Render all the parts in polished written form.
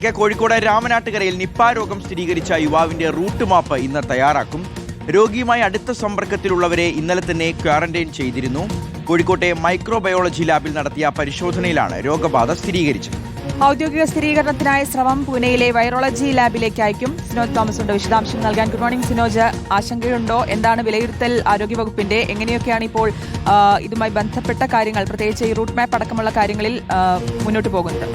Kozhikode രാമനാട്ടുകരയിൽ Nipah രോഗം സ്ഥിരീകരിച്ച യുവാവിന്റെ റൂട്ട് മാപ്പ് ഇന്ന് തയ്യാറാക്കും. രോഗിയുമായി അടുത്ത സമ്പർക്കത്തിലുള്ളവരെ ഇന്നലെ തന്നെ ക്വാറന്റൈൻ ചെയ്തിരുന്നു. കോഴിക്കോട്ടെ മൈക്രോബയോളജി ലാബിൽ നടത്തിയ പരിശോധനയിലാണ് രോഗബാധ സ്ഥിരീകരിച്ചത്. ഔദ്യോഗിക സ്ഥിരീകരണത്തിനായി സ്രവം പൂനെയിലെ വൈറോളജി ലാബിലേക്ക് അയക്കും. സിനോജ് തോമസ് ഉണ്ട് വിശദാംശം നൽകാൻ. Good morning Sinoj. ആശങ്കയുണ്ടോ? എന്താണ് വിലയിരുത്തൽ ആരോഗ്യവകുപ്പിന്റെ? എങ്ങനെയൊക്കെയാണ് ഇപ്പോൾ ഇതുമായി ബന്ധപ്പെട്ട കാര്യങ്ങൾ, പ്രത്യേകിച്ച് ഈ റൂട്ട് മാപ്പ് അടക്കമുള്ള കാര്യങ്ങളിൽ മുന്നോട്ട് പോകുന്നത്?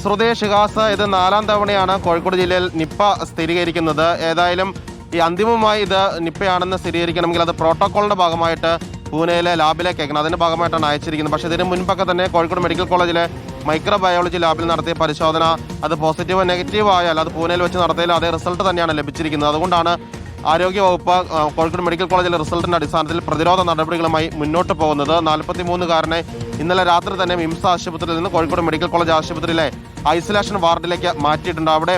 ശ്രുതി ഷിഹാസ്, ഇത് 4ാം തവണയാണ് കോഴിക്കോട് ജില്ലയിൽ നിപ്പ സ്ഥിരീകരിക്കുന്നത്. ഏതായാലും ഈ അന്തിമമായി ഇത് നിപ്പയാണെന്ന് സ്ഥിരീകരിക്കണമെങ്കിൽ അത് പ്രോട്ടോക്കോളിന്റെ ഭാഗമായിട്ട് പൂനെയിലെ ലാബിലേക്ക് അയക്കണം. അതിന്റെ ഭാഗമായിട്ടാണ് അയച്ചിരിക്കുന്നത്. പക്ഷേ ഇതിന് മുൻപൊക്കെ തന്നെ കോഴിക്കോട് മെഡിക്കൽ കോളേജിലെ മൈക്രോബയോളജി ലാബിൽ നടത്തിയ പരിശോധന അത് പോസിറ്റീവ് നെഗറ്റീവ് ആയാൽ അത് പൂനെയിൽ വെച്ച് നടത്തിയാൽ അതേ റിസൾട്ട് തന്നെയാണ് ലഭിച്ചിരിക്കുന്നത്. അതുകൊണ്ടാണ് ആരോഗ്യവകുപ്പ് കോഴിക്കോട് മെഡിക്കൽ കോളേജിലെ റിസൾട്ടിന്റെ അടിസ്ഥാനത്തിൽ പ്രതിരോധ നടപടികളുമായി മുന്നോട്ട് പോകുന്നത്. 43-കാരനെ ഇന്നലെ രാത്രി തന്നെ മിംസ് ആശുപത്രിയിൽ നിന്ന് കോഴിക്കോട് മെഡിക്കൽ കോളേജ് ആശുപത്രിയിലെ ഐസൊലേഷൻ വാർഡിലേക്ക് മാറ്റിയിട്ടുണ്ട്. അവിടെ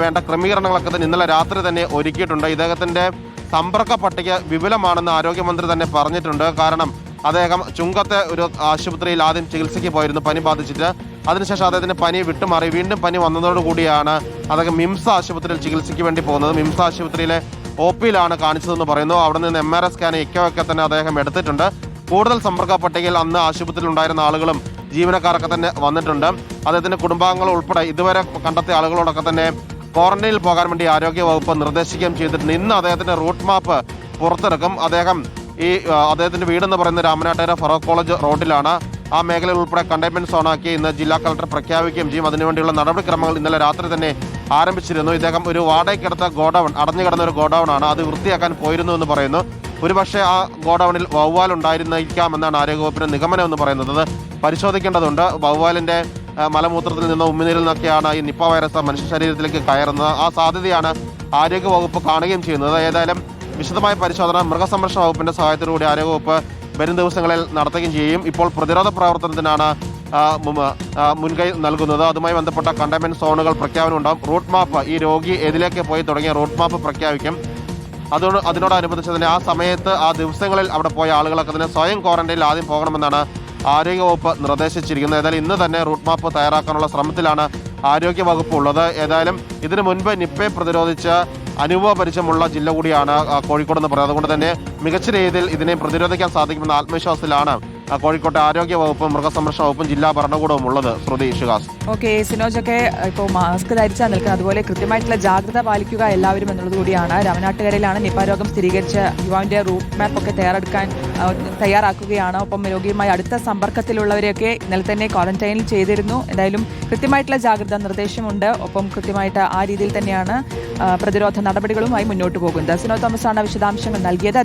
വേണ്ട ക്രമീകരണങ്ങളൊക്കെ തന്നെ ഇന്നലെ രാത്രി തന്നെ ഒരുക്കിയിട്ടുണ്ട്. ഇദ്ദേഹത്തിന്റെ സമ്പർക്ക പട്ടിക വിപുലമാണെന്ന് ആരോഗ്യമന്ത്രി തന്നെ പറഞ്ഞിട്ടുണ്ട്. കാരണം അദ്ദേഹം ചുങ്കത്തെ ഒരു ആശുപത്രിയിൽ ആദ്യം ചികിത്സയ്ക്ക് പോയിരുന്നു പനി ബാധിച്ചിട്ട്. അതിനുശേഷം അദ്ദേഹത്തിന് പനി വിട്ടുമാറി വീണ്ടും പനി വന്നതോടുകൂടിയാണ് അദ്ദേഹം മിംസ് ആശുപത്രിയിൽ ചികിത്സയ്ക്ക് വേണ്ടി പോകുന്നത്. മിംസ് ആശുപത്രിയിലെ OP-യിലാണ് കാണിച്ചതെന്ന് പറയുന്നു. അവിടെ നിന്ന് MRI സ്കാൻ ഒക്കെ തന്നെ അദ്ദേഹം എടുത്തിട്ടുണ്ട്. കൂടുതൽ സമ്പർക്ക പട്ടികയിൽ അന്ന് ആശുപത്രിയിൽ ഉണ്ടായിരുന്ന ആളുകളും ജീവനക്കാരൊക്കെ തന്നെ വന്നിട്ടുണ്ട്. അദ്ദേഹത്തിന്റെ കുടുംബാംഗങ്ങൾ ഉൾപ്പെടെ ഇതുവരെ കണ്ടെത്തിയ ആളുകളോടൊക്കെ തന്നെ ക്വാറന്റൈനിൽ പോകാൻ വേണ്ടി ആരോഗ്യവകുപ്പ് നിർദ്ദേശിക്കുകയും ചെയ്തിട്ടുണ്ട്. ഇന്ന് അദ്ദേഹത്തിന്റെ റൂട്ട് മാപ്പ് പുറത്തിറക്കും. അദ്ദേഹത്തിന്റെ വീടെന്ന് പറയുന്നത് രാമനാട്ടുകര ഫറൂഖ് കോളേജ് റോഡിലാണ്. ആ മേഖലയിൽ ഉൾപ്പെടെ കണ്ടെയ്ൻമെന്റ് സോണാക്കി ഇന്ന് ജില്ലാ കളക്ടർ പ്രഖ്യാപിക്കുകയും ചെയ്യും. അതിനുവേണ്ടിയുള്ള നടപടിക്രമങ്ങൾ ഇന്നലെ രാത്രി തന്നെ ആരംഭിച്ചിരുന്നു. ഇദ്ദേഹം ഒരു വാടകയ്ക്കെടുത്ത ഗോഡൌൺ, അടഞ്ഞു കിടന്ന ഒരു ഗോഡൌൺ ആണ്, അത് വൃത്തിയാക്കാൻ പോയിരുന്നു എന്ന് പറയുന്നു. ഒരുപക്ഷെ ആ ഗോഡൌണിൽ വവ്വാൽ ഉണ്ടായിരുന്നിരിക്കാമെന്നാണ് ആരോഗ്യവകുപ്പിന്റെ നിഗമനം എന്ന് പറയുന്നത്. അത് പരിശോധിക്കേണ്ടതുണ്ട്. വവ്വാലിന്റെ മലമൂത്രത്തിൽ നിന്നോ ഉമിനീരിൽ നിന്നൊക്കെയാണ് ഈ നിപ്പ വൈറസ് മനുഷ്യ ശരീരത്തിലേക്ക് കയറുന്നത്. ആ സാധ്യതയാണ് ആരോഗ്യവകുപ്പ് കാണുകയും ചെയ്യുന്നത്. ഏതായാലും വിശദമായ പരിശോധന മൃഗസംരക്ഷണ വകുപ്പിന്റെ സഹായത്തോടുകൂടി ആരോഗ്യവകുപ്പ് വരും ദിവസങ്ങളിൽ നടത്തുകയും ചെയ്യും. ഇപ്പോൾ പ്രതിരോധ പ്രവർത്തനത്തിനാണ് മുൻകൈ നൽകുന്നത്. അതുമായി ബന്ധപ്പെട്ട കണ്ടെയ്ൻമെന്റ് സോണുകൾ പ്രഖ്യാപനം ഉണ്ടാകും. റൂട്ട് മാപ്പ്, ഈ രോഗി ഏതിലേക്ക് പോയി തുടങ്ങിയ റൂട്ട് മാപ്പ് പ്രഖ്യാപിക്കും. അതിനോടനുബന്ധിച്ച് തന്നെ ആ സമയത്ത് ആ ദിവസങ്ങളിൽ അവിടെ പോയ ആളുകളൊക്കെ തന്നെ സ്വയം ക്വാറന്റൈനിൽ ആദ്യം പോകണമെന്നാണ് ആരോഗ്യവകുപ്പ് നിർദ്ദേശിച്ചിരിക്കുന്നത്. ഏതായാലും ഇന്ന് തന്നെ റൂട്ട് മാപ്പ് തയ്യാറാക്കാനുള്ള ശ്രമത്തിലാണ് ആരോഗ്യവകുപ്പ് ഉള്ളത്. ഏതായാലും ഇതിനു മുൻപ് നിപ്പയെ പ്രതിരോധിച്ച് അനുഭവ പരിചയമുള്ള ജില്ല കൂടിയാണ് കോഴിക്കോട് എന്ന് പറയുന്നത്. അതുകൊണ്ട് തന്നെ മികച്ച രീതിയിൽ ഇതിനെ പ്രതിരോധിക്കാൻ സാധിക്കുമെന്ന ആത്മവിശ്വാസത്തിലാണ് കോഴിക്കോട്ടെ ആരോഗ്യ വകുപ്പും മൃഗസംരക്ഷണ വകുപ്പും ജില്ലാ ഭരണകൂടവും ഉള്ളത്. ശ്രുതി ഷിഹാസ്. ഓക്കെ സിനോജൊക്കെ ഇപ്പോൾ മാസ്ക് ധരിച്ചാൽ നിൽക്കുന്നത്, അതുപോലെ കൃത്യമായിട്ടുള്ള ജാഗ്രത പാലിക്കുക എല്ലാവരും എന്നുള്ളത് കൂടിയാണ്. രാമനാട്ടുകരയിലാണ് നിപ്പ രോഗം സ്ഥിരീകരിച്ച യുവാവിന്റെ റൂട്ട് മാപ്പ് ഒക്കെ തയ്യാറാക്കുകയാണ്. ഒപ്പം രോഗിയുമായി അടുത്ത സമ്പർക്കത്തിലുള്ളവരെയൊക്കെ ഇന്നലെ തന്നെ ക്വാറന്റൈനിൽ ചെയ്തിരുന്നു. എന്തായാലും കൃത്യമായിട്ടുള്ള ജാഗ്രതാ നിർദ്ദേശമുണ്ട്. ഒപ്പം കൃത്യമായിട്ട് ആ രീതിയിൽ തന്നെയാണ് പ്രതിരോധ നടപടികളുമായി മുന്നോട്ട് പോകുന്നത്. സിനോ തോമസ് ആണ് വിശദാംശങ്ങൾ നൽകിയത്.